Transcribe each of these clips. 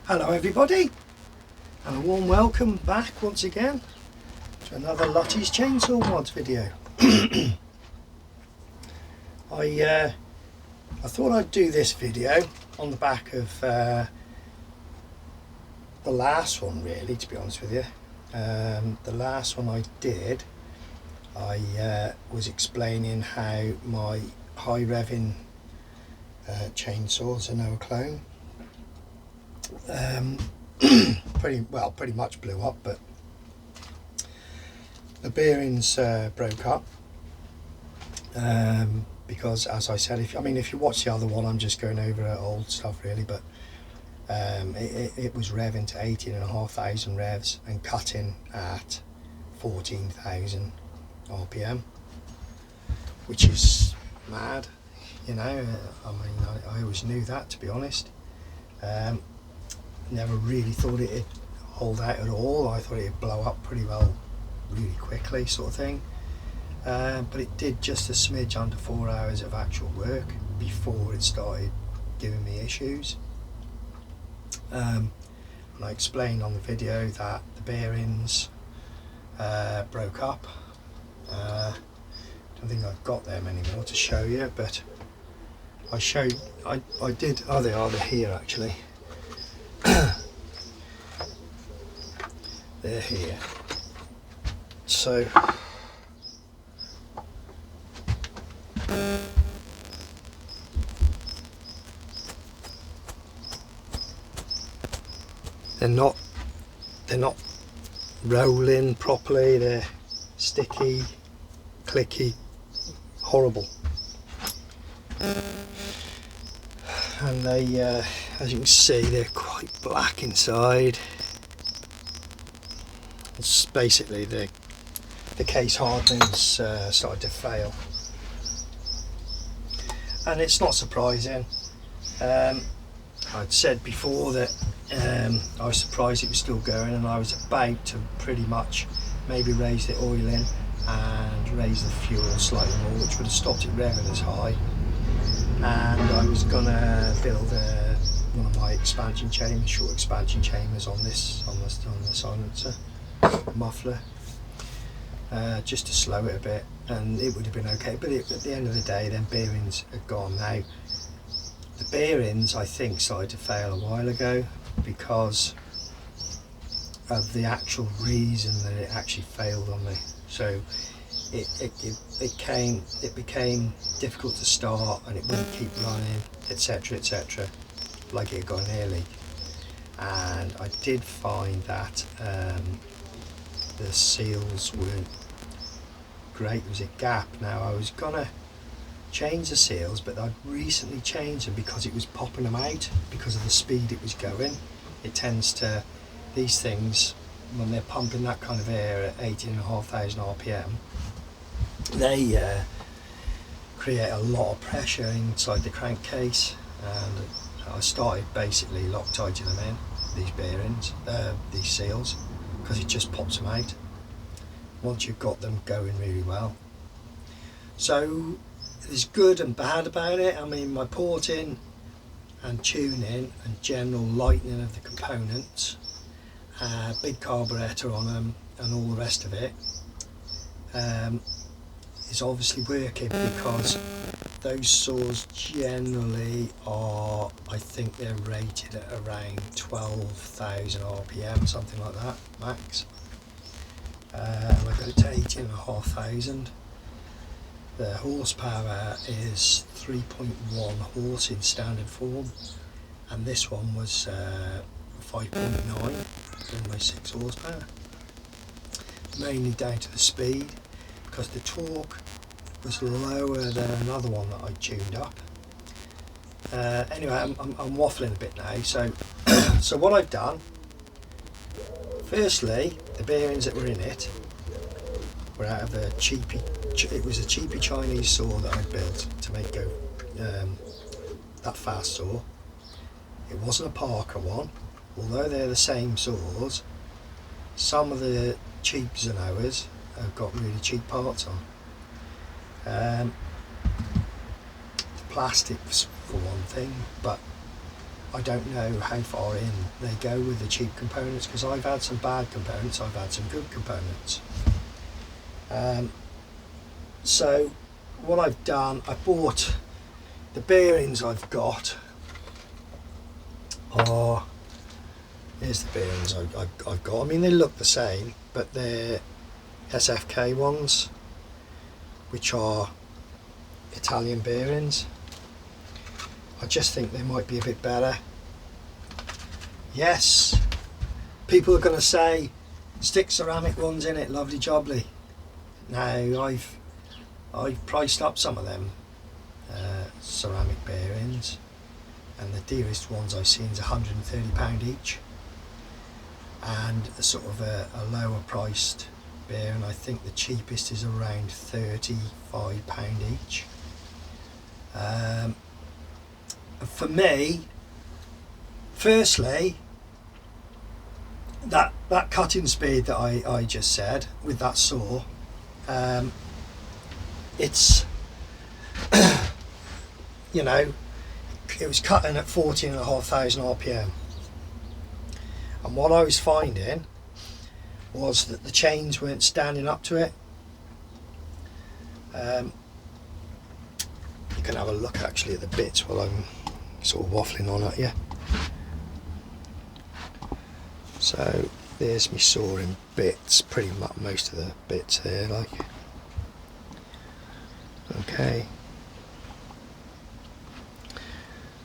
Hello everybody, and a warm welcome back once again to another lutys chainsaw mods video. I thought I'd do this video on the back of the last one, really, to be honest with you. The last one I did, I was explaining how my high revving chainsaws are no clone. Pretty much blew up, but the bearings broke up because, as I said, if you watch the other one, I'm just going over old stuff really, but it was revving to 18,500 revs and cutting at 14,000 RPM, which is mad, you know. I always knew that, to be honest. Never really thought it'd hold out at all. I thought it'd blow up pretty well really quickly, sort of thing, but it did just a smidge under 4 hours of actual work before it started giving me issues. And I explained on the video that the bearings broke up. I don't think I've got them anymore to show you, but I did. Oh, they are. They're here actually. They're here. So they're not rolling properly. They're sticky, clicky, horrible. And they, as you can see, they're quite black inside. It's basically the case hardening's started to fail, and it's not surprising. I'd said before that I was surprised it was still going, and I was about to pretty much maybe raise the oil in and raise the fuel slightly more, which would have stopped it revving as high. And I was gonna build one of my expansion chambers, short expansion chambers on the silencer muffler, just to slow it a bit, and it would have been okay. But at the end of the day, then bearings are gone. Now the bearings, I think, started to fail a while ago because of the actual reason that it actually failed on me. So it became difficult to start, and it wouldn't keep running, etc, etc, like it had got an air leak. And I did find that the seals weren't great. There was a gap. Now I was gonna change the seals, but I'd recently changed them because it was popping them out because of the speed it was going. It tends to, these things, when they're pumping that kind of air at 18,500 RPM, they create a lot of pressure inside the crankcase, and I started basically Loctiting them in, these bearings, these seals, because it just pops them out once you've got them going really well. So there's good and bad about it. I mean, my porting and tuning and general lightening of the components, big carburetor on them and all the rest of it, is obviously working, because those saws generally are, I think they're rated at around 12,000 RPM, something like that, max. And I got it to 18,500. The horsepower is 3.1 horse in standard form, and this one was 5.9, almost 6 horsepower. Mainly down to the speed, because the torque was lower than another one that I tuned up. Anyway, I'm waffling a bit now. So what I've done, firstly, the bearings that were in it were out of it was a cheapy Chinese saw that I built to make go that fast saw. It wasn't a Parker one, although they're the same saws. Some of the cheap Zenoas have got really cheap parts on. plastics for one thing, but I don't know how far in they go with the cheap components, because I've had some bad components, I've had some good components. So what I've done, I bought the bearings I've got are, here's the bearings I've got. I mean, they look the same, but they're SFK ones, which are Italian bearings. I just think they might be a bit better. Yes, people are going to say stick ceramic ones in it, lovely jubbly. Now I've priced up some of them ceramic bearings, and the dearest ones I've seen is £130 each, and a sort of a lower priced bearing, I think the cheapest is around £35 each. For me, firstly, that cutting speed that I just said with that saw, it's you know, it was cutting at 14,500 RPM, and what I was finding was that the chains weren't standing up to it. You can have a look actually at the bits while I'm sort of waffling on at you. So there's me sawing bits, pretty much most of the bits there, like. Okay.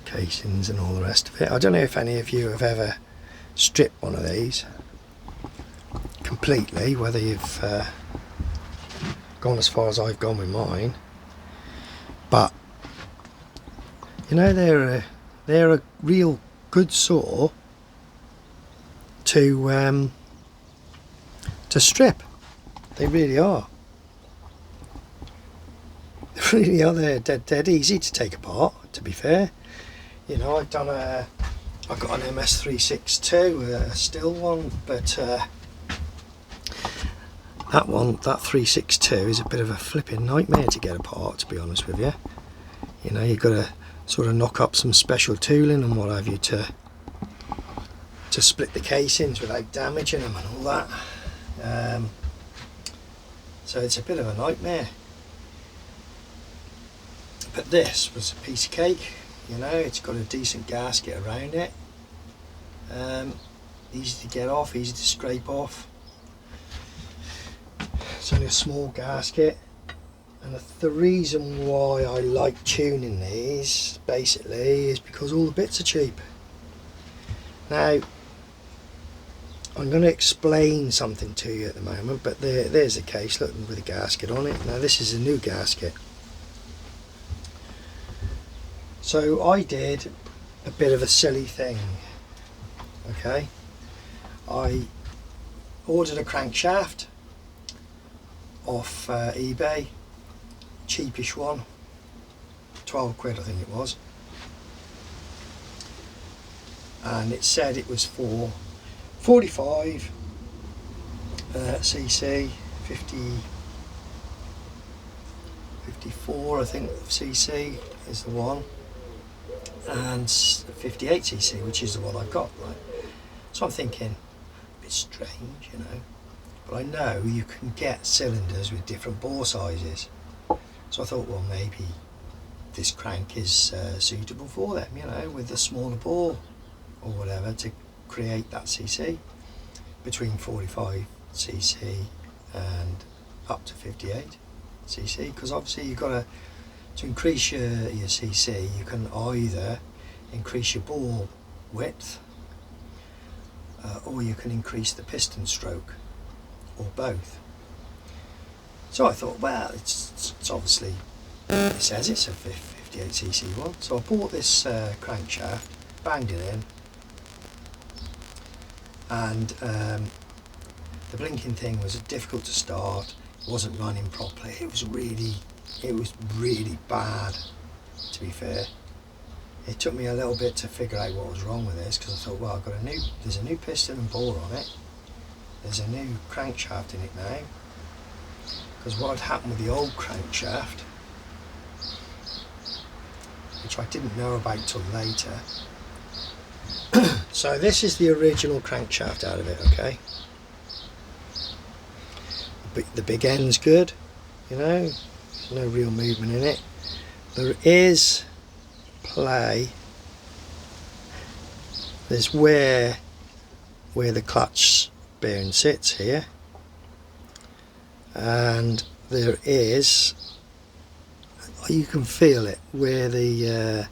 Casings and all the rest of it. I don't know if any of you have ever stripped one of these completely, whether you've gone as far as I've gone with mine, but you know, they're a real good saw to strip. They really are. They really are. They're dead easy to take apart, to be fair. You know, I've got an MS362, a still one, but that 362 is a bit of a flipping nightmare to get apart, to be honest with you. You know, you've got to sort of knock up some special tooling and what have you to split the casings without damaging them and all that. So it's a bit of a nightmare. But this was a piece of cake. You know, it's got a decent gasket around it. Easy to get off, easy to scrape off. It's only a small gasket, and the reason why I like tuning these basically is because all the bits are cheap. Now I'm going to explain something to you at the moment, but there's a case, look, with a gasket on it. Now this is a new gasket. So I did a bit of a silly thing. Okay, I ordered a crankshaft off eBay, cheapish one, 12 quid I think it was, and it said it was for 45 cc, 54 I think cc is the one, and 58 cc, which is the one I've got, right? So I'm thinking, a bit strange, you know, but I know you can get cylinders with different bore sizes. So I thought, well, maybe this crank is suitable for them, you know, with the smaller bore or whatever, to create that cc between 45 cc and up to 58 cc, because obviously you've got to increase your cc, you can either increase your bore width or you can increase the piston stroke, or both. So I thought, well, it's obviously, it says it's a 58cc one, so I bought this crankshaft, banged it in, and the blinking thing was difficult to start, it wasn't running properly, it was really bad, to be fair. It took me a little bit to figure out what was wrong with this, because I thought, well, there's a new piston and bore on it, there's a new crankshaft in it now, because what had happened with the old crankshaft which I didn't know about till later. So this is the original crankshaft out of it, okay? But the big end's good, you know, there's no real movement in it. There is play. There's where the clutch bearing sits here, and there is, you can feel it where the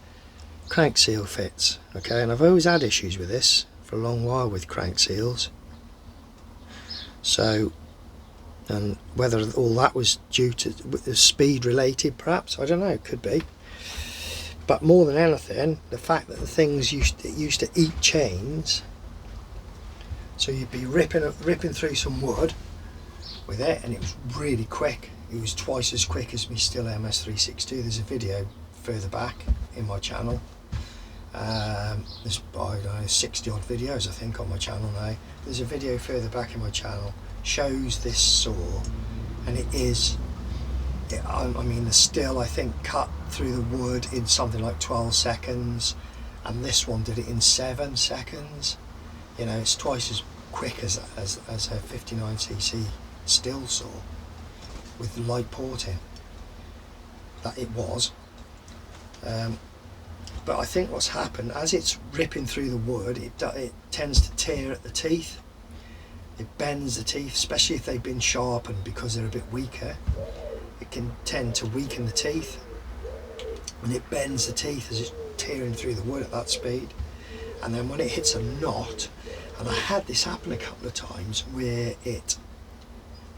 crank seal fits, okay? And I've always had issues with this for a long while with crank seals, so, and whether all that was due to speed related, perhaps, I don't know, could be. But more than anything, the fact that the things used to eat chains, so you'd be ripping through some wood with it, and it was really quick. It was twice as quick as my Stihl MS362. There's a video further back in my channel. There's, I don't know, 60 odd videos I think on my channel now. There's a video further back in my channel, shows this saw, and it is, I mean, the Stihl I think cut through the wood in something like 12 seconds, and this one did it in 7 seconds. You know, it's twice as quick as a 59cc Stihl saw with the light porting that it was. But I think what's happened, as it's ripping through the wood, it tends to tear at the teeth. It bends the teeth, especially if they've been sharpened, because they're a bit weaker. It can tend to weaken the teeth, and it bends the teeth as it's tearing through the wood at that speed. And then when it hits a knot, and I had this happen a couple of times where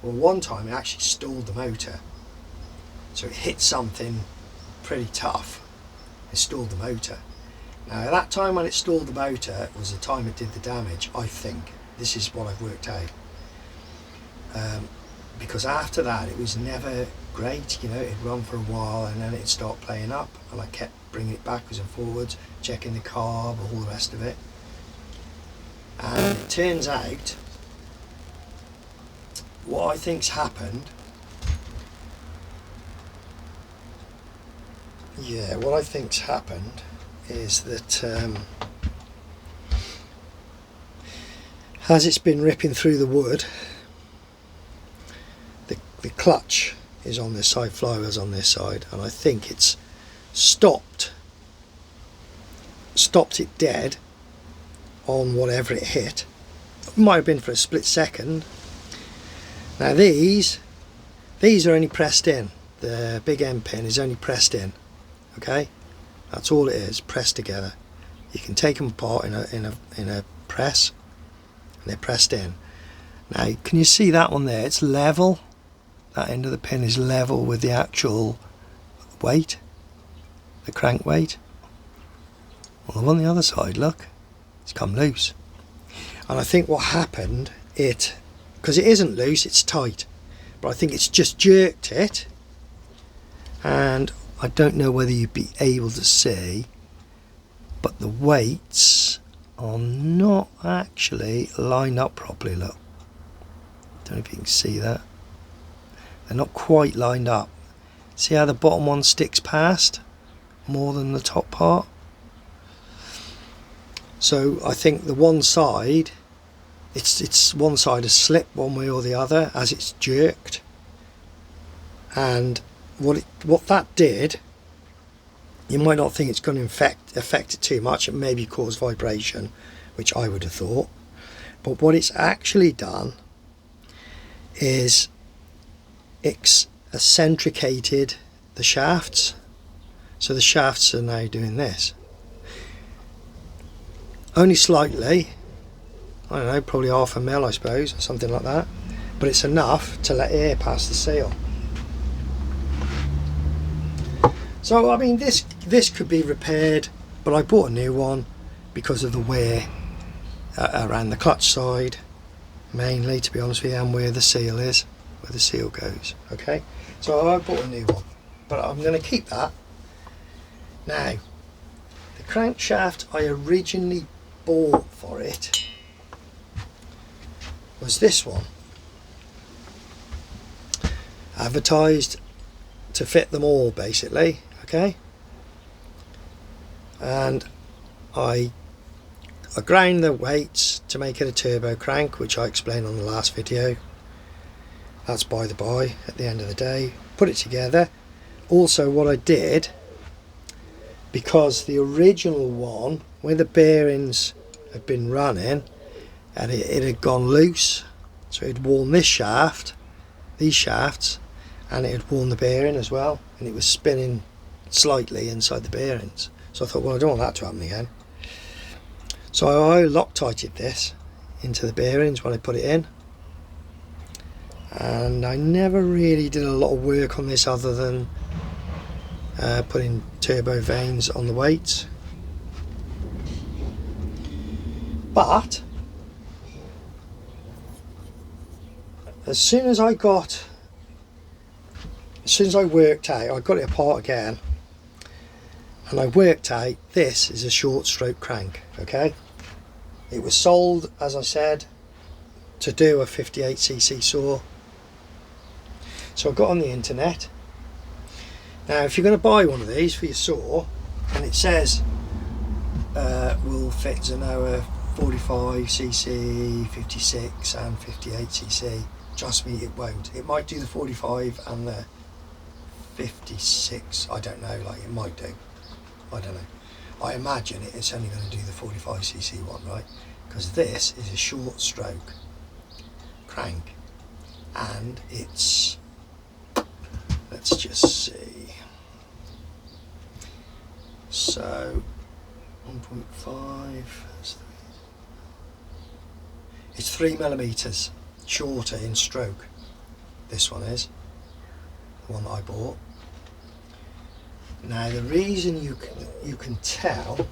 well, one time it actually stalled the motor. So it hit something pretty tough, it stalled the motor. Now at that time when it stalled the motor was the time it did the damage, I think. This is what I've worked out. Because after that it was never great, you know, it'd run for a while and then it'd start playing up, and I kept bringing it backwards and forwards, checking the carb, all the rest of it. And it turns out, what I think's happened, is that as it's been ripping through the wood, the clutch is on this side, flywheel's on this side, and I think it's stopped it dead on whatever it hit. It might have been for a split second. Now these are only pressed in. The big end pin is only pressed in, okay? That's all it is, pressed together. You can take them apart in a press, and they're pressed in. Now can you see that one there? It's level. That end of the pin is level with the actual weight, the crank weight. Well, the one on the other side, look, it's come loose. And I think what happened, because it isn't loose, it's tight, but I think it's just jerked it, and I don't know whether you'd be able to see, but the weights are not actually lined up properly. Look, don't know if you can see that. They're not quite lined up. See how the bottom one sticks past more than the top part? So I think the one side, it's one side has slipped one way or the other as it's jerked, and what that did, you might not think it's going to affect it too much. It maybe cause vibration, which I would have thought, but what it's actually done is it's eccentricated the shafts, so the shafts are now doing this. Only slightly, I don't know, probably half a mil I suppose, or something like that, but it's enough to let air pass the seal. So I mean, this could be repaired, but I bought a new one because of the wear around the clutch side, mainly, to be honest with you, and where the seal is, where the seal goes. Okay, so I bought a new one, but I'm going to keep that. Now, the crankshaft I originally bought for it was this one, advertised to fit them all basically, okay? and I ground the weights to make it a turbo crank, which I explained on the last video. That's by the by at the end of the day. Put it together. Also what I did, because the original one where the bearings had been running and it had gone loose, so it had worn this shaft, these shafts, and it had worn the bearing as well, and it was spinning slightly inside the bearings. So I thought, well, I don't want that to happen again. So I Loctited this into the bearings when I put it in, and I never really did a lot of work on this other than putting turbo vanes on the weights. But as soon as I worked out, I got it apart again, and I worked out this is a short stroke crank. Okay, it was sold, as I said, to do a 58cc saw. So I got on the internet. Now if you're going to buy one of these for your saw and it says will fit Zenoa 45cc, 56 and 58cc, trust me, it won't. It might do the 45 and the 56, I don't know, like it might do, I don't know. I imagine it's only going to do the 45cc one, right? Because this is a short stroke crank, and it's, let's just see, so 1.5, it's 3mm shorter in stroke. This one is the one that I bought. Now the reason you can tell,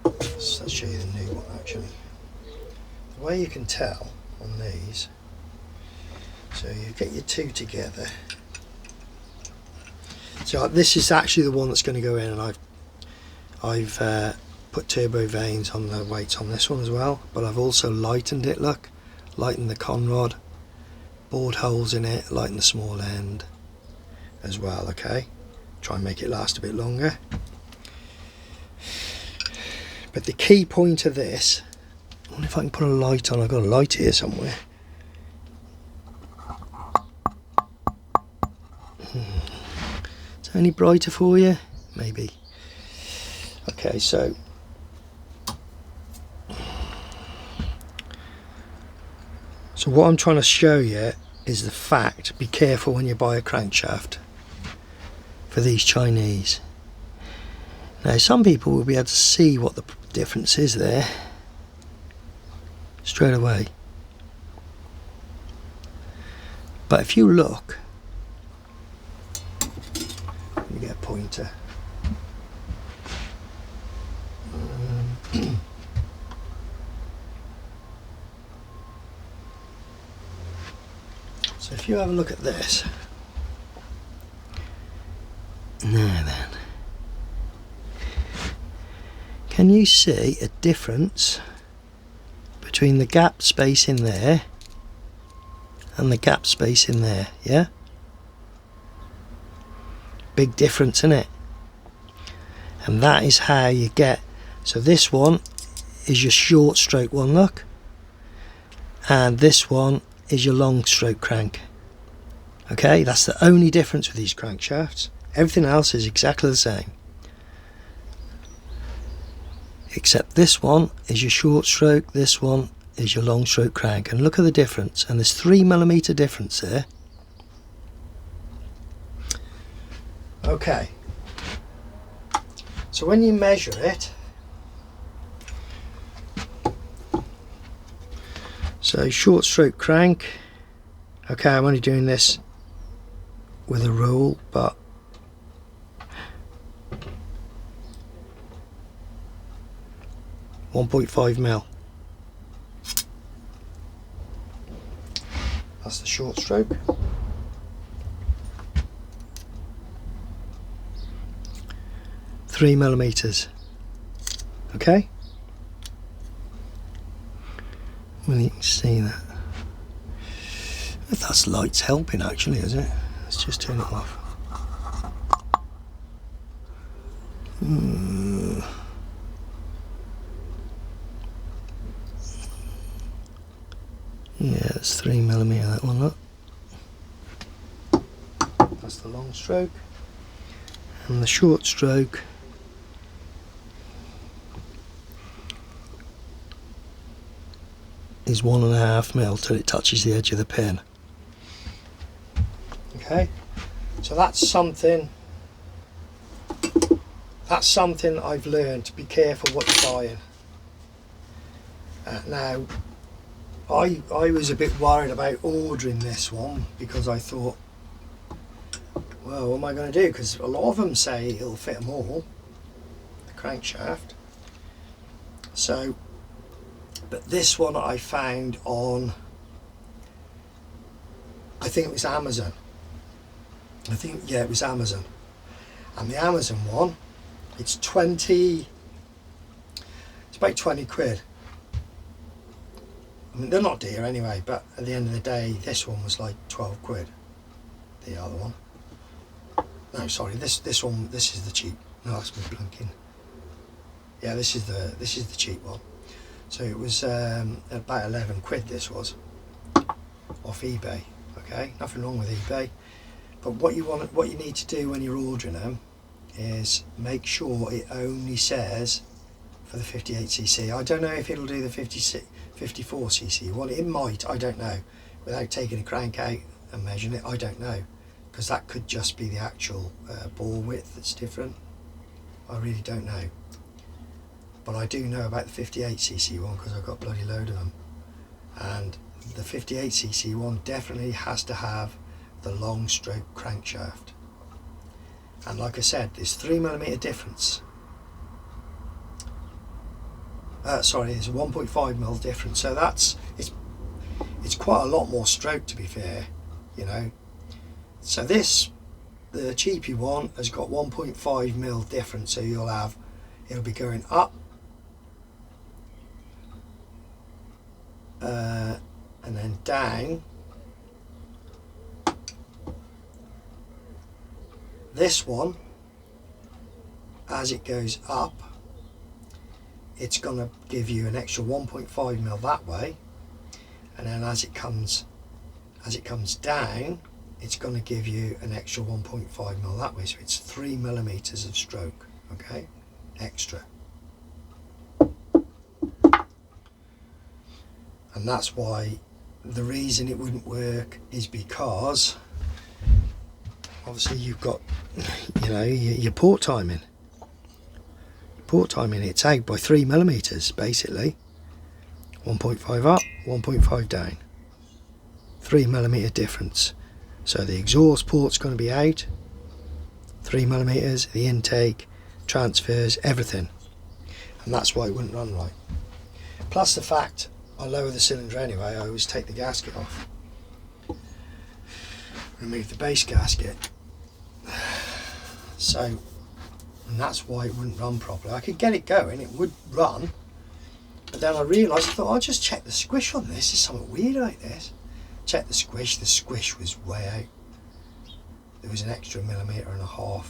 so let's show you the new one actually. The way you can tell on these, so you get your two together. So this is actually the one that's going to go in, and I've put turbo vanes on the weights on this one as well, but I've also lightened it, look, lightened the conrod, bored holes in it, lightened the small end as well. Okay, try and make it last a bit longer. But the key point of this, I wonder if I can put a light on. I've got a light here somewhere. Is it any brighter for you? Maybe. Okay, so what I'm trying to show you is the fact, be careful when you buy a crankshaft for these Chinese. Now some people will be able to see what the difference is there straight away, but if you look, let me get a pointer. So if you have a look at this, now then, can you see a difference between the gap space in there and the gap space in there? Yeah, big difference, isn't it? And that is how you get, so this one is your short stroke one, look, and this one is your long stroke crank. Okay, that's the only difference with these crankshafts. Everything else is exactly the same, except this one is your short stroke, this one is your long stroke crank, and look at the difference, and there's 3mm difference there. Okay, so when you measure it, so short stroke crank, okay, I'm only doing this with a rule, but .5mm. That's the short stroke. .3mm. Okay. Well, you can see that. If that's light's helping, actually, is it? Let's just turn it off. Yeah, it's 3mm, that one, look. That's the long stroke. And the short stroke is 1.5mm till it touches the edge of the pin. Okay, so that's something I've learned, to be careful what you're buying. Now, I was a bit worried about ordering this one because I thought, well, what am I going to do? Because a lot of them say it'll fit them all, the crankshaft. So, but this one I found on, I think it was Amazon. Yeah, it was Amazon. And the Amazon one, it's about 20 quid. I mean, they're not dear anyway, but at the end of the day, this one was like 12 quid. The other one. No, sorry, this is the cheap. No, that's me blinking. Yeah, this is the cheap one. So it was about 11 quid. This was off eBay. Okay, nothing wrong with eBay. But what you need to do when you're ordering them is make sure it only says for the 58cc. I don't know if it'll do the 54cc one. It might, I don't know. Without taking a crank out and measuring it, I don't know. Because that could just be the actual bore width that's different. I really don't know. But I do know about the 58cc one because I've got a bloody load of them. And the 58cc one definitely has to have the long stroke crankshaft. And like I said, there's 3mm difference. Sorry, there's a 1.5mm difference. So it's quite a lot more stroke, to be fair, you know. So the cheapy one has got 1.5mm difference. So it'll be going up, and then down. This one, as it goes up, it's going to give you an extra 1.5mm that way, and then as it comes down, it's going to give you an extra 1.5mm that way. So it's 3mm of stroke, okay, extra. And that's why the reason it wouldn't work is because obviously you've got, you know, your port timing. It's out by 3mm basically. 1.5 up, 1.5 down. 3mm difference. So the exhaust port's going to be out, 3mm, the intake, transfers, everything. And that's why it wouldn't run right. Plus the fact I lower the cylinder anyway, I always take the gasket off. Remove the base gasket. So, and that's why it wouldn't run properly. I could get it going, it would run, but then I realised, I thought, I'll just check the squish on this. There's something weird like this. Check the squish was way out. There was an extra 1.5mm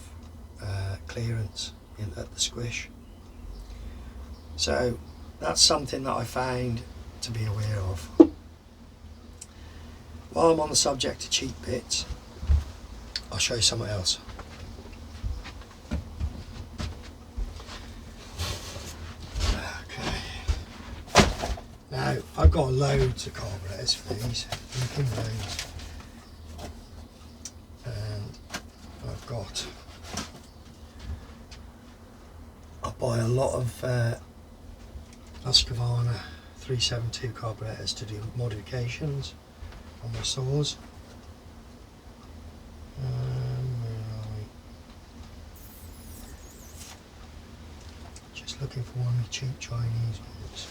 clearance at the squish. So that's something that I found to be aware of. While I'm on the subject of cheap bits, I'll show you something else. Okay. Now, I've got loads of carburetors for these, loads. And I buy a lot of Husqvarna 372 carburetors to do modifications on my saws. Where are we? Just looking for one of the cheap Chinese ones.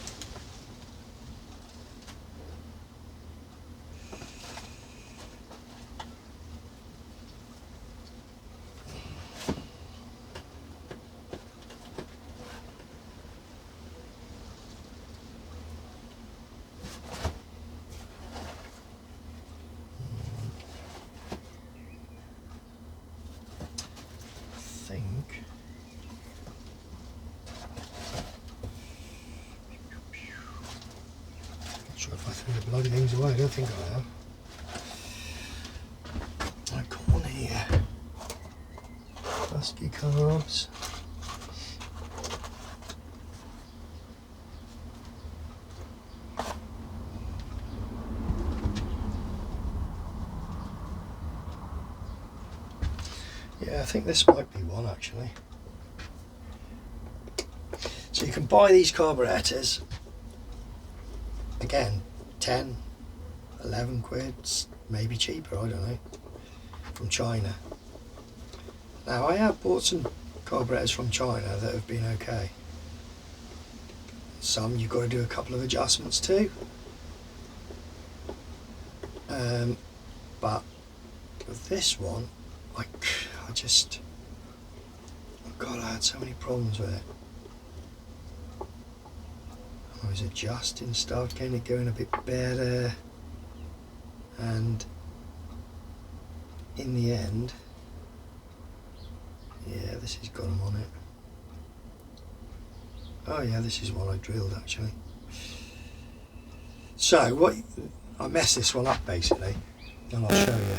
bloody things away, I don't think I am. I come on here. Husky carbs. Yeah, I think this might be one actually. So you can buy these carburetors, again, 10, 11 quid, maybe cheaper, I don't know, from China. Now I have bought some carburetors from China that have been okay. Some you've got to do a couple of adjustments to. But with this one, oh God, I had so many problems with it. I was adjusting stuff, getting it going a bit better, and in the end, yeah, this has got them on it. Oh yeah, this is one I drilled actually. So I messed this one up basically, and I'll show you.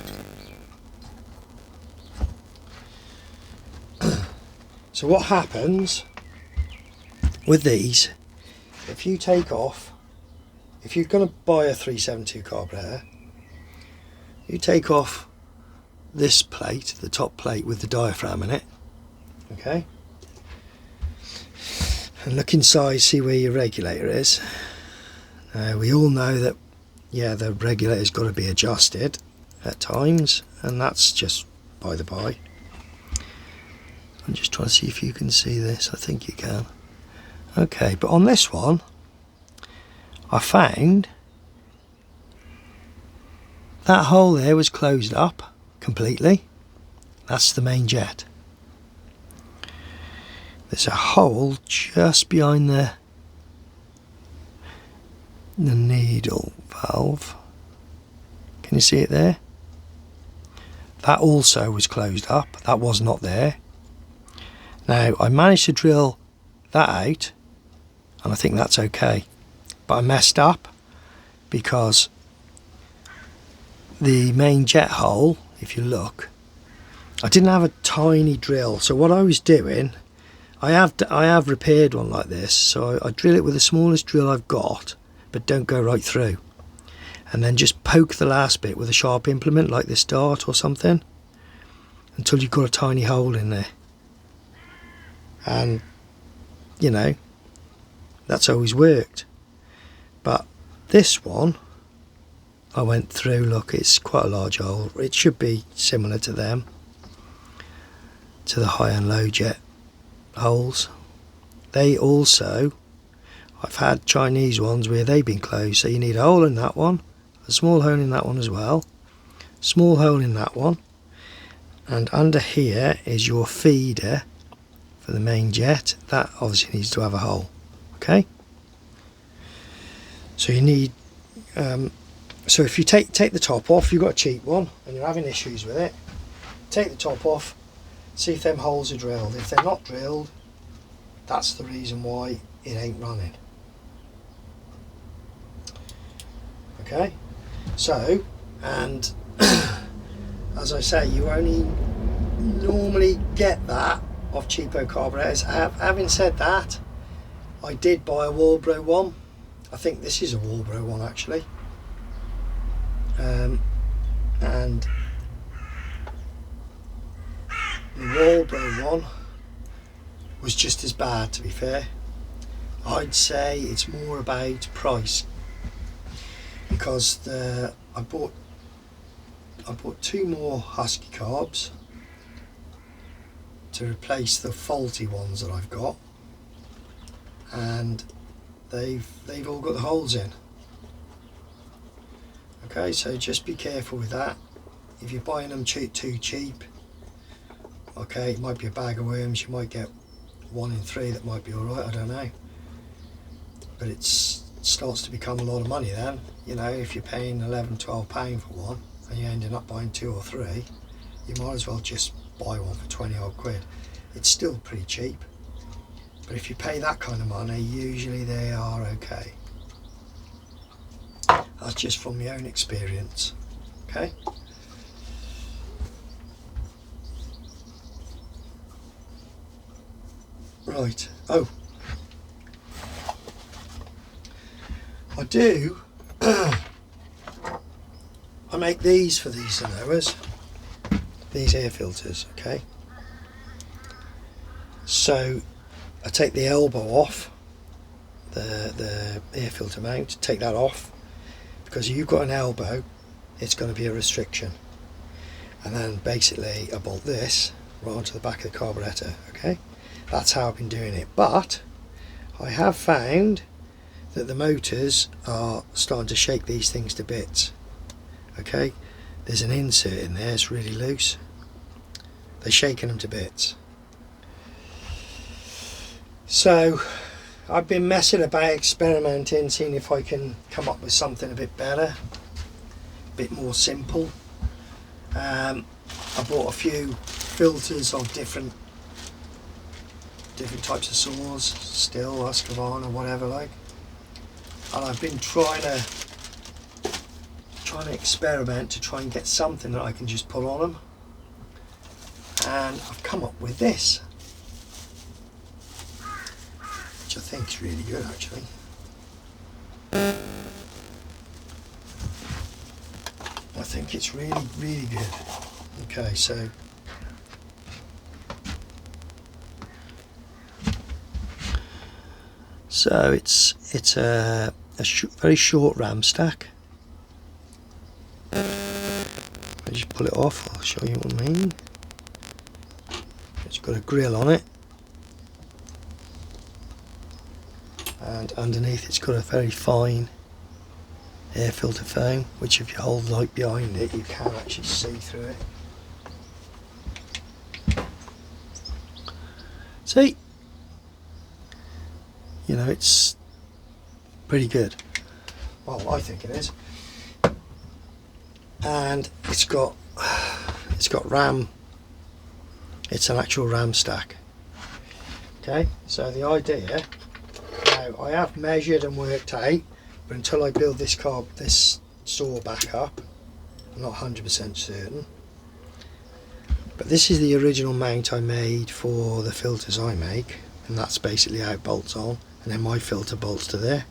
So what happens with these, if you take off, if you're going to buy a 372 carburetor, you take off this plate, the top plate with the diaphragm in it, okay, and look inside, see where your regulator is. Now we all know that, yeah, the regulator's got to be adjusted at times, and that's just by the by. I'm just trying to see if you can see this. I think you can. Okay, but on this one, I found that hole there was closed up completely. That's the main jet. There's a hole just behind the needle valve. Can you see it there? That also was closed up. That was not there. Now I managed to drill that out, and I think that's okay, but I messed up because the main jet hole, if you look, I didn't have a tiny drill. So what I was doing, I have repaired one like this, so I drill it with the smallest drill I've got, but don't go right through, and then just poke the last bit with a sharp implement like this dart or something until you've got a tiny hole in there. And you know, that's always worked. But this one I went through, look, it's quite a large hole. It should be similar to them, to the high and low jet holes. They also, I've had Chinese ones where they've been closed, so you need a hole in that one, a small hole in that one as well, small hole in that one, and under here is your feeder for the main jet. That obviously needs to have a hole. Okay, so you need so if you take the top off, you've got a cheap one and you're having issues with it, take the top off, see if them holes are drilled. If they're not drilled, that's the reason why it ain't running. Okay, so, and as I say, you only normally get that of cheapo carburetors. Having said that, I did buy a Walbro one. I think this is a Walbro one actually, and the Walbro one was just as bad, to be fair. I'd say it's more about price, because I bought 2 more Husky carbs to replace the faulty ones that I've got, and they've all got the holes in. Okay, so just be careful with that. If you're buying them too cheap, okay, it might be a bag of worms, you might get 1 in 3 that might be alright, I don't know, but it starts to become a lot of money then. You know, if you're paying £11-12 for one and you're ending up buying 2 or 3, you might as well just buy one for 20 odd quid. It's still pretty cheap, but if you pay that kind of money, usually they are okay. That's just from my own experience. Okay. Right. Oh, I do. I make these for these Sanoas, these air filters. Okay. So I take the elbow off, the air filter mount. Take that off, because if you've got an elbow, it's going to be a restriction. And then basically I bolt this right onto the back of the carburetor. Okay. That's how I've been doing it, but I have found that the motors are starting to shake these things to bits. Okay, there's an insert in there, it's really loose. They're shaking them to bits. So I've been messing about, experimenting, seeing if I can come up with something a bit better, a bit more simple. I bought a few filters of different types of saws, Stihl, Husqvarna, or whatever like, and I've been trying to experiment to try and get something that I can just put on them, and I've come up with this, which I think is really good actually. I think it's really good. Okay, so it's a very short ram stack. I just pull it off, I'll show you what I mean. It's got a grill on it, and underneath it's got a very fine air filter foam, which if you hold the light behind it you can actually see through it. See? You know, it's pretty good. Well, I think it is. And it's got ram. It's an actual ram stack. Okay, so the idea, now I have measured and worked out, but until I build this saw back up, I'm not 100% certain. But this is the original mount I made for the filters I make, and that's basically how it bolts on. And then my filter bolts to there.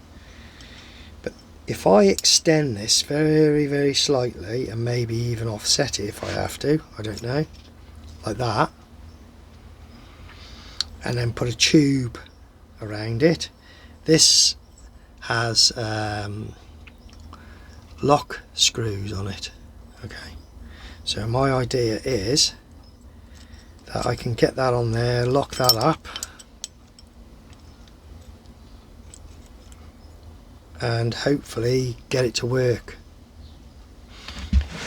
But if I extend this very slightly, and maybe even offset it if I have to, I don't know, like that, and then put a tube around it, this has lock screws on it. Okay, so my idea is that I can get that on there, lock that up, and hopefully get it to work.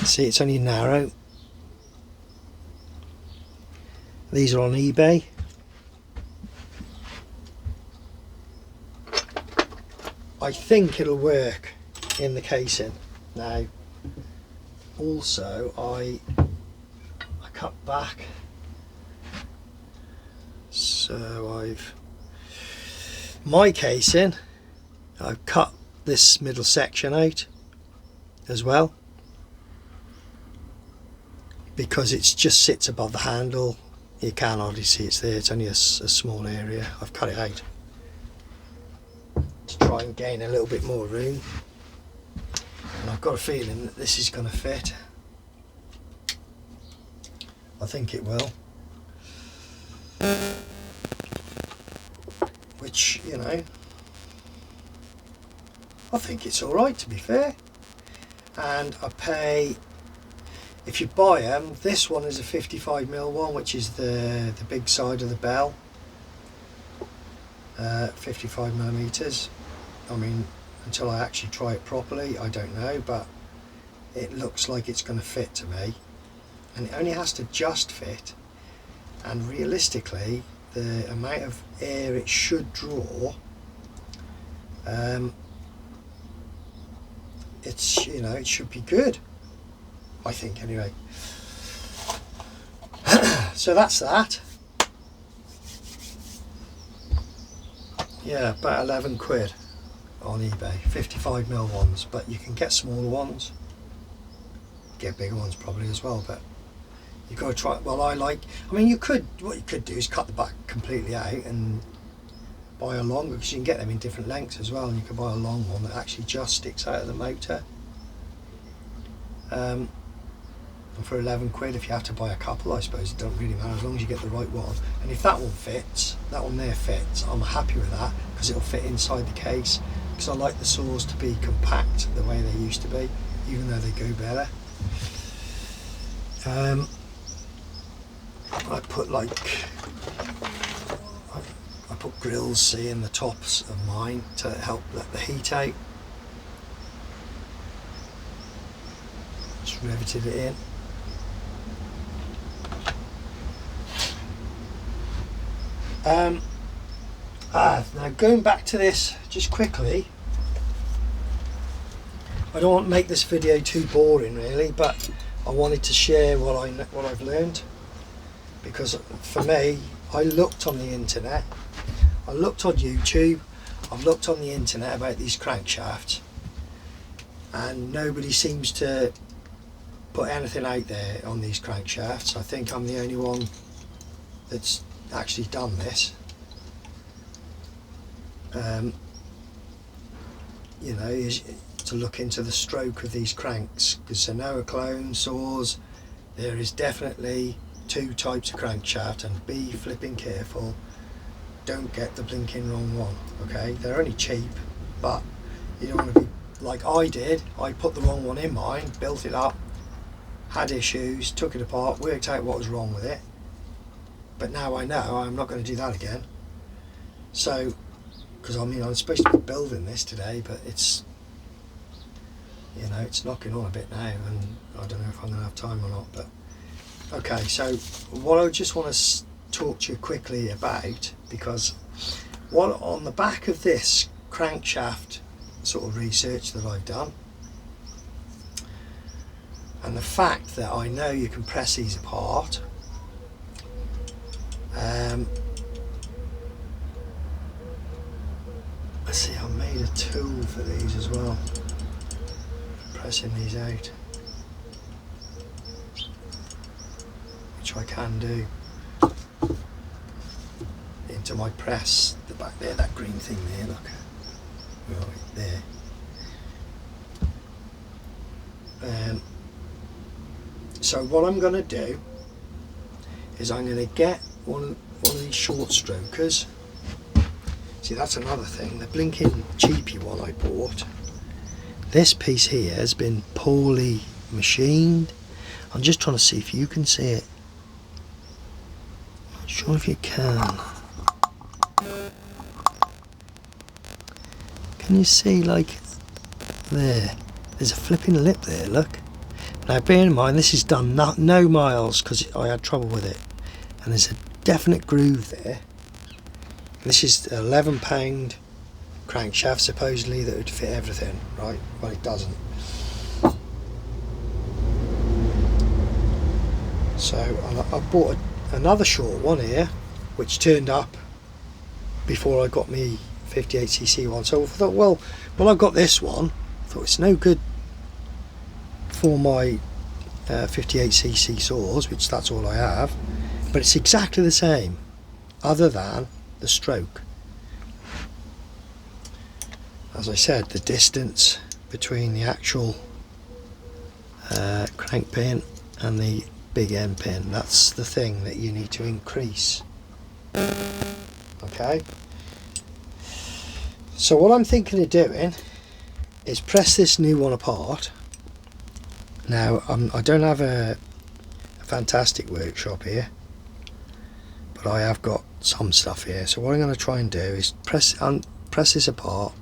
See, it's only narrow. These are on eBay. I think it'll work in the casing. Now, also I cut back, so my casing, I've cut this middle section out as well, because it just sits above the handle. You can't hardly see it's there, it's only a small area. I've cut it out to try and gain a little bit more room, and I've got a feeling that this is going to fit. I think it will, which, you know, I think it's alright, to be fair. And I pay, if you buy them, this one is a 55mm one, which is the big side of the bell, 55mm. I mean, until I actually try it properly, I don't know, but it looks like it's going to fit to me, and it only has to just fit, and realistically the amount of air it should draw, it's, you know, it should be good, I think, anyway. So that's that. Yeah, about 11 quid. on eBay, 55mm ones, but you can get smaller ones, get bigger ones probably as well, but you've got to try. Well, I mean, what you could do is cut the back completely out and buy a longer, because you can get them in different lengths as well, and you can buy a long one that actually just sticks out of the motor. And for 11 quid, if you have to buy a couple, I suppose it doesn't really matter as long as you get the right one. And if that one fits, that one there fits, I'm happy with that, because it'll fit inside the case, because I like the saws to be compact the way they used to be, even though they go better. I put I put grills, see, in the tops of mine to help let the heat out. Just riveted it in. Now going back to this just quickly, I don't want to make this video too boring really, but I wanted to share what I've learned, because for me, I looked on the internet, I looked on YouTube, I've looked on the internet about these crankshafts, and nobody seems to put anything out there on these crankshafts. I think I'm the only one that's actually done this. You know, is to look into the stroke of these cranks, because Sanoa clone saws, there is definitely two types of crankshaft, and be flipping careful, don't get the blinking wrong one. Okay, they're only cheap, but you don't want to be like I did. I put the wrong one in mine, built it up, had issues, took it apart, worked out what was wrong with it, but now I know I'm not going to do that again. So, because I mean, I'm supposed to be building this today, but it's, you know, it's knocking on a bit now, and I don't know if I'm going to have time or not. But okay, so what I just want to talk to you quickly about, because what on the back of this crankshaft sort of research that I've done, and the fact that I know you can press these apart, let's see, I made a tool for these as well, pressing these out, which I can do into my press, the back there, that green thing there, look, right there. So what I'm going to do is I'm going to get one of these short strokers. See, that's another thing, the blinking cheapy one I bought, this piece here has been poorly machined. I'm just trying to see if you can see it. Not sure if you can. Can you see, like, there's a flipping lip there, look. Now bear in mind, this is done no miles, because I had trouble with it, and there's a definite groove there. This is an 11 pound crankshaft supposedly that would fit everything, right? Well, it doesn't. So I bought another short one here, which turned up before I got me 58cc one. So I thought, well, I've got this one. I thought it's no good for my 58cc saws, which that's all I have, but it's exactly the same, other than the stroke. As I said, the distance between the actual crank pin and the big end pin, that's the thing that you need to increase. Okay, so what I'm thinking of doing is press this new one apart. Now I don't have a fantastic workshop here, but I have got some stuff here. So what I'm going to try and do is press this apart,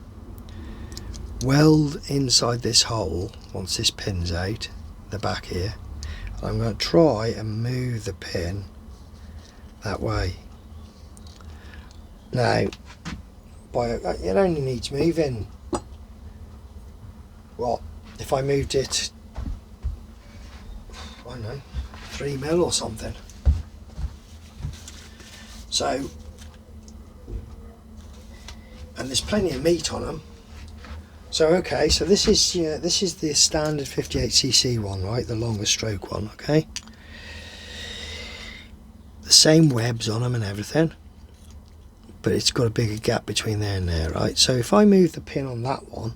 weld inside this hole once this pin's out the back here, and I'm going to try and move the pin that way. Now it only needs moving, what, if I moved it, I don't know, 3mm or something. So, and there's plenty of meat on them, So okay, so this is the standard 58cc one, right? The longer stroke one, okay? The same webs on them and everything, but it's got a bigger gap between there and there, right? So if I move the pin on that one,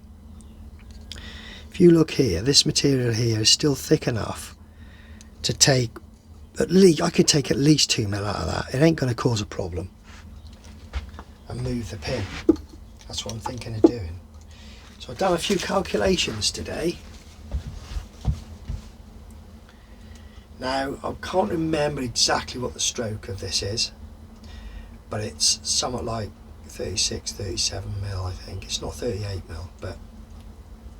if you look here, this material here is still thick enough to take at least, I could take at least 2 mil out of that. It ain't going to cause a problem. And move the pin. That's what I'm thinking of doing. So I've done a few calculations today. Now I can't remember exactly what the stroke of this is, but it's somewhat like 36, 37 mil, I think. It's not 38 mil, but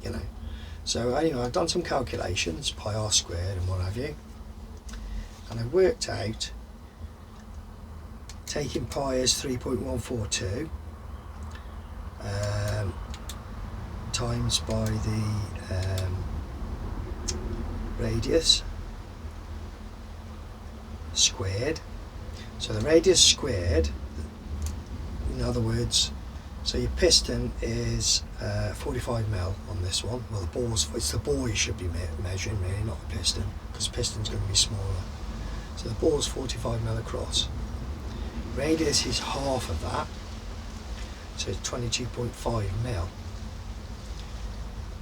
you know. So anyway, I've done some calculations, pi r squared and what have you, and I worked out, taking pi as 3.142 times by the radius squared. So the radius squared, in other words, so your piston is 45 mil on this one. Well, the ball's, it's the ball you should be measuring really, not the piston, because the piston's going to be smaller. So the ball's 45 mil across. Radius is half of that, so it's 22.5 mil.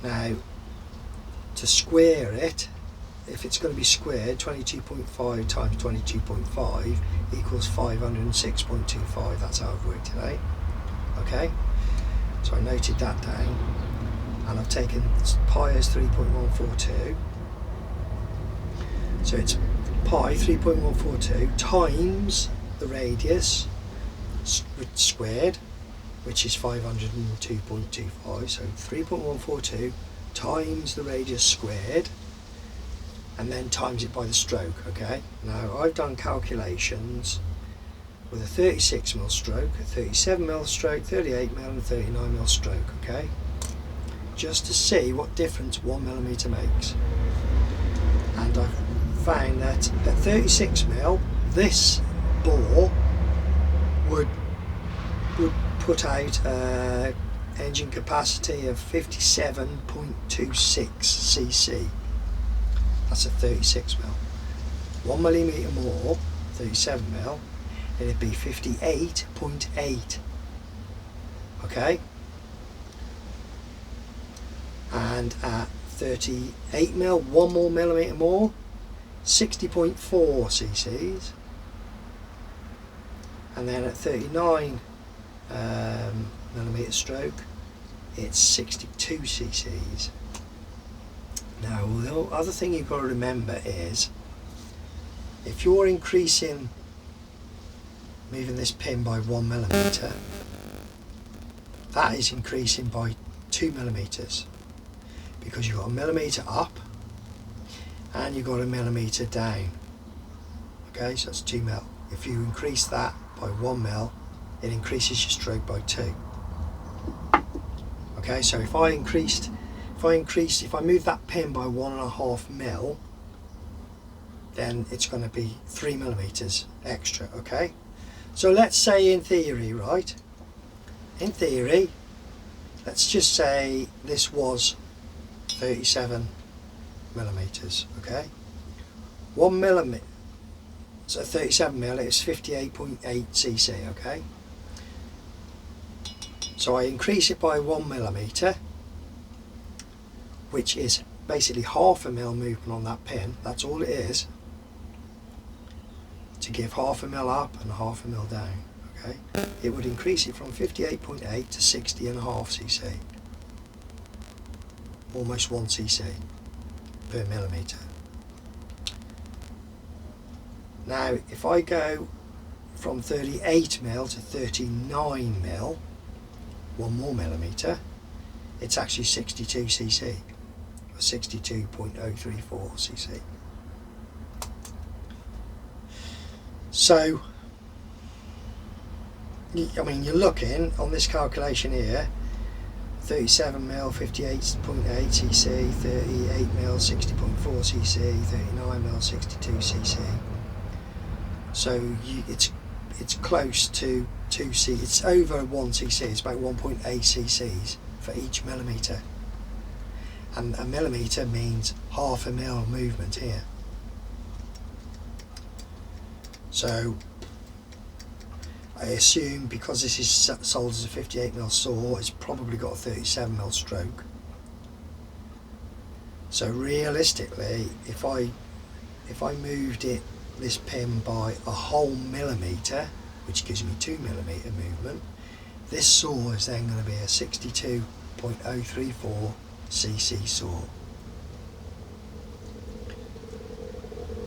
Now, to square it, if it's going to be squared, 22.5 times 22.5 equals 506.25. That's how I've worked it out. Okay, so I noted that down, and I've taken pi as 3.142. So it's pi 3.142 times the radius squared, which is 502.25. So 3.142 times the radius squared, and then times it by the stroke. Okay, now I've done calculations with a 36 mil stroke, a 37 mil stroke, 38 mil and a 39 mil stroke, okay? Just to see what difference 1 millimeter makes. And I've found that at 36 mil, this bore would put out engine capacity of 57.26 cc. That's a 36 mil. 1 millimeter more, 37 mil, it'd be 58.8. Okay, and at 38 mil, 1 more millimeter more, 60.4 cc's, and then at 39 millimeter stroke, it's 62 cc's. Now, the other thing you've got to remember is, if you're increasing, moving this pin by 1 millimeter, that is increasing by 2 millimeters, because you've got a millimeter up and you've got a millimeter down. Okay, so that's 2 mil. If you increase that by 1 mil, it increases your stroke by 2. Okay, so if I move that pin by 1.5 mil, then it's going to be 3 millimeters extra. Okay, so let's say in theory, right? In theory, let's just say this was 37 millimeters. Okay, 1 millimeter, so 37 mil is 58.8 cc. Okay, so I increase it by 1 millimeter, which is basically half a mil movement on that pin. That's all it is, to give half a mil up and half a mil down. Okay, it would increase it from 58.8 to 60.5 cc, almost 1 cc per millimeter. Now, if I go from 38 mil to 39 mil, 1 more millimeter, it's actually 62 cc, or 62.034 cc. So, I mean, you're looking on this calculation here, 37 mil 58.8 cc, 38 mil 60.4 cc, 39 mil 62 cc. So it's close to 2 cc. It's over 1 cc. It's about 1.8 cc's for each millimetre, and a millimetre means half a mil movement here. So I assume because this is sold as a 58mm saw, it's probably got a 37mm stroke. So realistically, if I moved this pin by a whole millimetre, which gives me 2mm movement, this saw is then going to be a 62.034 cc saw.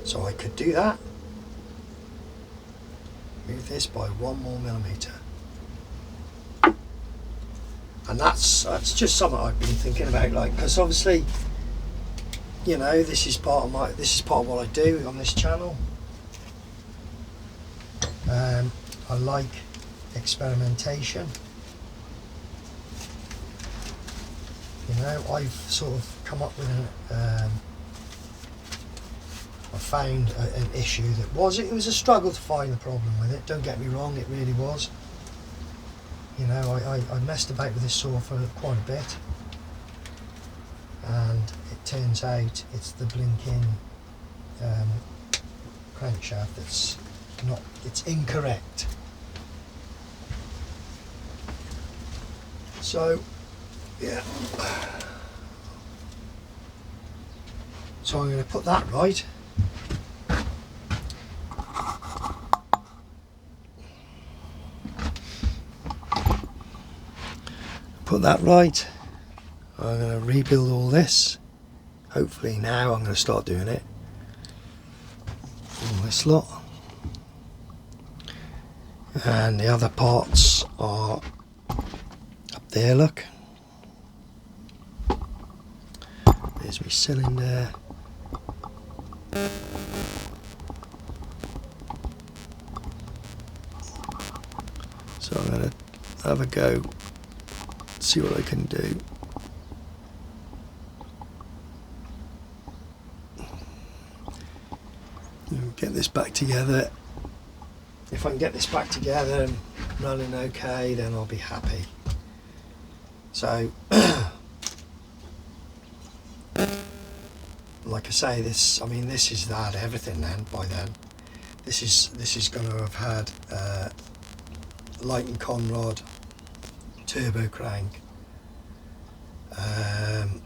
So I could do that. Move this by 1 more millimetre, and that's just something I've been thinking about, like, because obviously, you know, this is part of what I do on this channel. I like experimentation. You know, I've sort of come up with I found an issue that it was a struggle to find the problem with it, don't get me wrong, it really was. You know, I messed about with this saw for quite a bit, and it turns out it's the blinking crankshaft it's incorrect. So yeah, so I'm going to put that right. Put that right. I'm going to rebuild all this. Hopefully now I'm going to start doing it. All this lot. And the other parts are up there, look. There's my cylinder. So I'm going to have a go, see what I can do. Get this back together. If I can get this back together and running okay, then I'll be happy. So like I say, this is that everything then by then. This is going to have had light and conrod, turbo crank.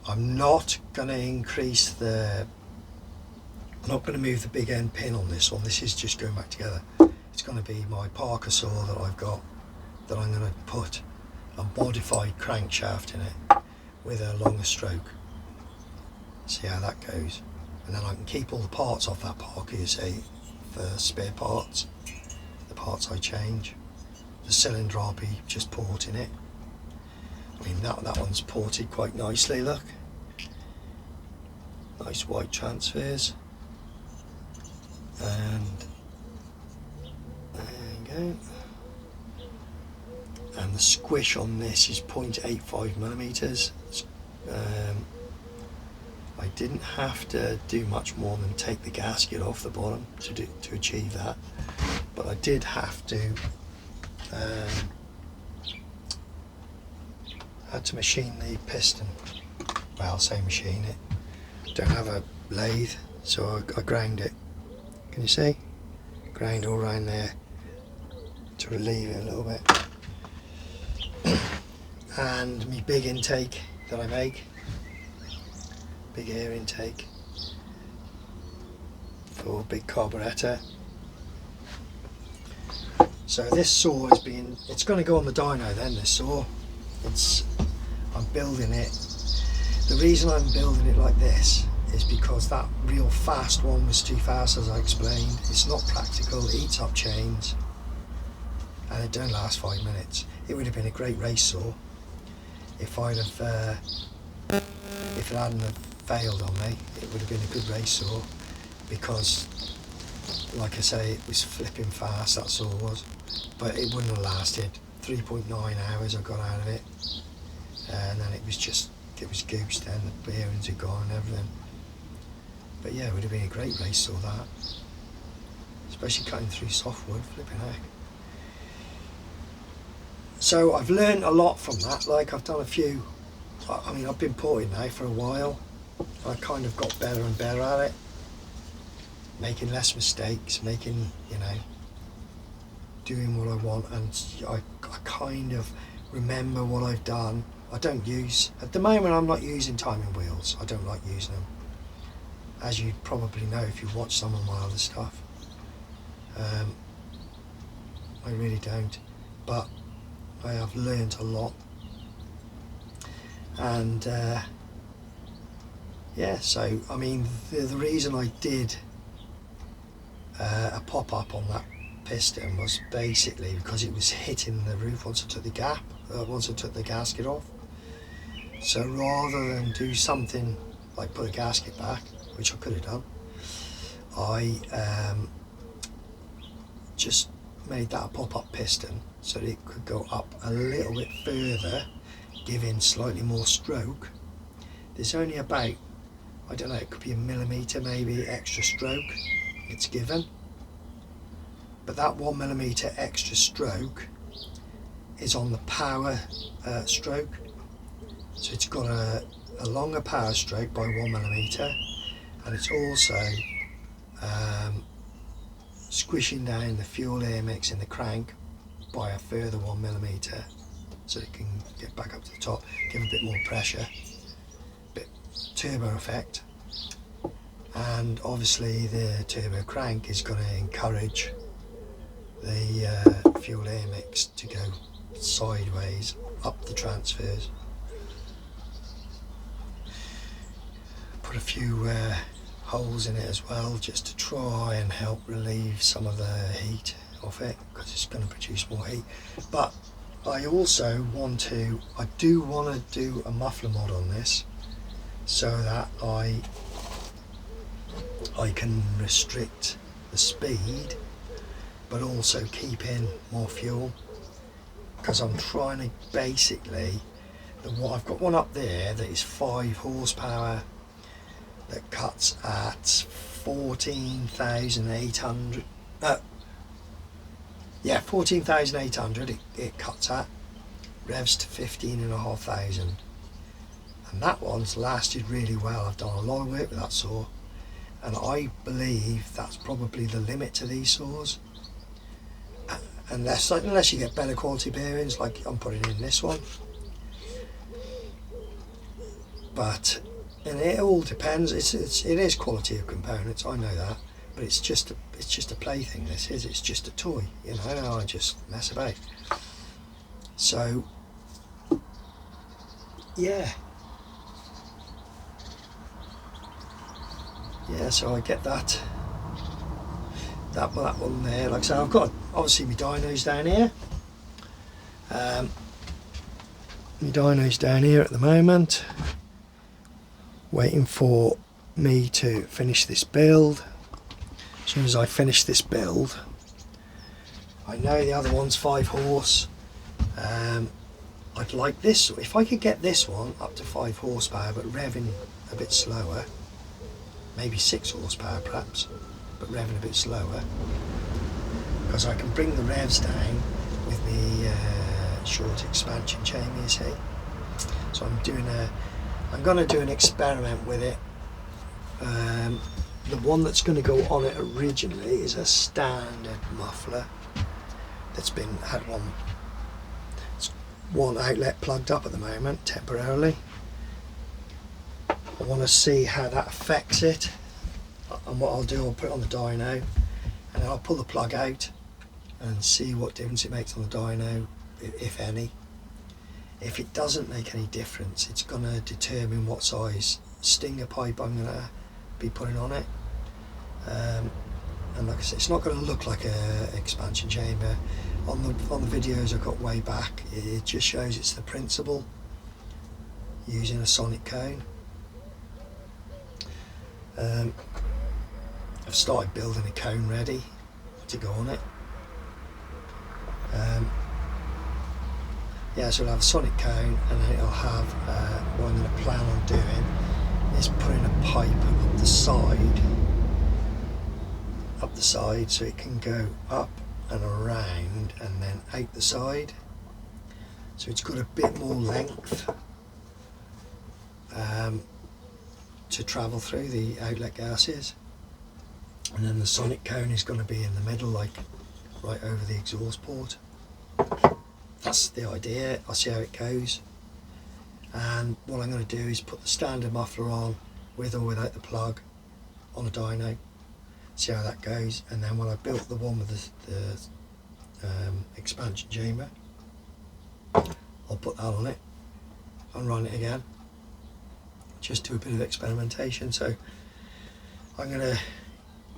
I'm not going to increase I'm not going to move the big end pin on this one. This is just going back together. It's going to be my Parker saw that I've got, that I'm going to put a modified crankshaft in it with a longer stroke. See how that goes. And then I can keep all the parts off that Parker, you see, for spare parts, the parts I change. The cylinder I'll be just porting it. I mean, that one's ported quite nicely, look. Nice white transfers. And there you go. And the squish on this is 0.85mm. I didn't have to do much more than take the gasket off the bottom to achieve that, but I did have to had to machine the piston. Well, say machine it. Don't have a lathe, so I ground it. Can you see? Ground all around there to relieve it a little bit. And my big intake that I make, big air intake for big carburettor. So this saw it's going to go on the dyno then, this saw. I'm building it. The reason I'm building it like this is because that real fast one was too fast, as I explained. It's not practical, it eats up chains, and it don't last 5 minutes. It would have been a great race saw if it hadn't have failed on me. It would have been a good race saw, because like I say, it was flipping fast, that saw was, but it wouldn't have lasted 3.9 hours I got out of it, and then it was goosed then, the bearings had gone and everything. But yeah, it would have been a great race saw, that, especially cutting through softwood, flipping heck. So I've learned a lot from that. Like, I've done a few I mean, I've been porting now for a while. I kind of got better and better at it, making less mistakes, making, you know, doing what I want, and I kind of remember what I've done. I don't use, at the moment I'm not using timing wheels. I don't like using them, as you probably know if you've watched some of my other stuff. I really don't, but I have learned a lot, and yeah, so I mean the reason I did a pop-up on that piston was basically because it was hitting the roof once I took the gasket off. So rather than do something like put a gasket back, which I could have done, I just made that a pop-up piston so that it could go up a little bit further, giving slightly more stroke. There's only about, I don't know, it could be a millimetre maybe extra stroke it's given, but that 1 millimetre extra stroke is on the power stroke. So it's got a longer power stroke by 1 millimetre, and it's also squishing down the fuel air mix in the crank by a further 1 millimetre, so it can get back up to the top, give a bit more pressure, bit turbo effect, and obviously the turbo crank is going to encourage the fuel air mix to go sideways up the transfers. Put a few holes in it as well, just to try and help relieve some of the heat off it, because it's going to produce more heat. But I also I do want to do a muffler mod on this, so that I can restrict the speed but also keep in more fuel, because I'm trying to basically, I've got one up there that is 5 horsepower that cuts at 14,800. 14,800 it cuts at, revs to 15,500, and that one's lasted really well. I've done a lot of work with that saw, and I believe that's probably the limit to these saws, unless you get better quality bearings like I'm putting in this one. But and it all depends. It is quality of components, I know that, but it's just a plaything. It's just a toy, you know. I just mess about. So yeah, so I get that one there. Like I say, I've got obviously my dynos down here. My dyno's down here at the moment, waiting for me to finish this build. As soon as I finish this build, I know the other one's 5 horse. I'd like this, if I could get this one up to 5 horsepower but revving a bit slower, maybe 6 horsepower perhaps, but revving a bit slower, because I can bring the revs down with the short expansion chain, you see. So I'm going to do an experiment with it. The one that's going to go on it originally is a standard muffler that's had one outlet plugged up at the moment temporarily. I want to see how that affects it, and what I'll do, I'll put it on the dyno and I'll pull the plug out and see what difference it makes on the dyno, if any. If it doesn't make any difference, it's going to determine what size stinger pipe I'm going to be putting on it. And like I said, it's not going to look like a expansion chamber. On the videos I got way back, it just shows it's the principle, using a sonic cone. I've started building a cone ready to go on it. So it'll have a sonic cone, and then it'll have what I'm going to plan on doing is putting a pipe up the side so it can go up and around and then out the side, so it's got a bit more length to travel through the outlet gases, and then the sonic cone is going to be in the middle, like right over the exhaust port. That's the idea. I'll see how it goes, and what I'm going to do is put the standard muffler on with or without the plug on a dyno, see how that goes, and then when I built the one with the expansion chamber, I'll put that on it and run it again, just do a bit of experimentation. So I'm going to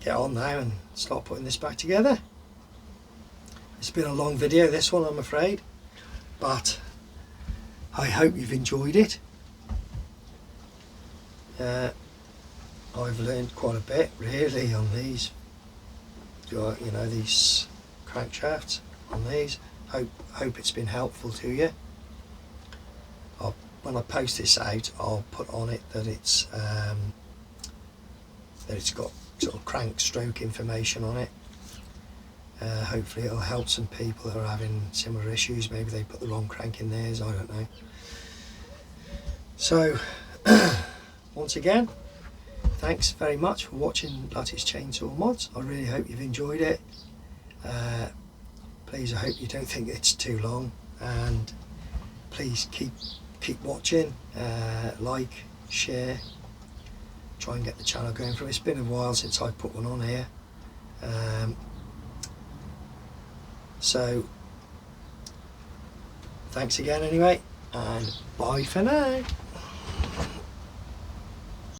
get on now and start putting this back together. It's been a long video, this one, I'm afraid, but I hope you've enjoyed it. I've learned quite a bit really on these, you know, these crankshafts on these. Hope it's been helpful to you. When I post this out, I'll put on it that it's got sort of crank stroke information on it. Hopefully it'll help some people that are having similar issues. Maybe they put the wrong crank in theirs, I don't know. So once again, thanks very much for watching Lutys Chainsaw Mods. I really hope you've enjoyed it. Please, I hope you don't think it's too long, and please keep watching, like, share, try and get the channel going for it. It's been a while since I put one on here. So thanks again anyway, and bye for now.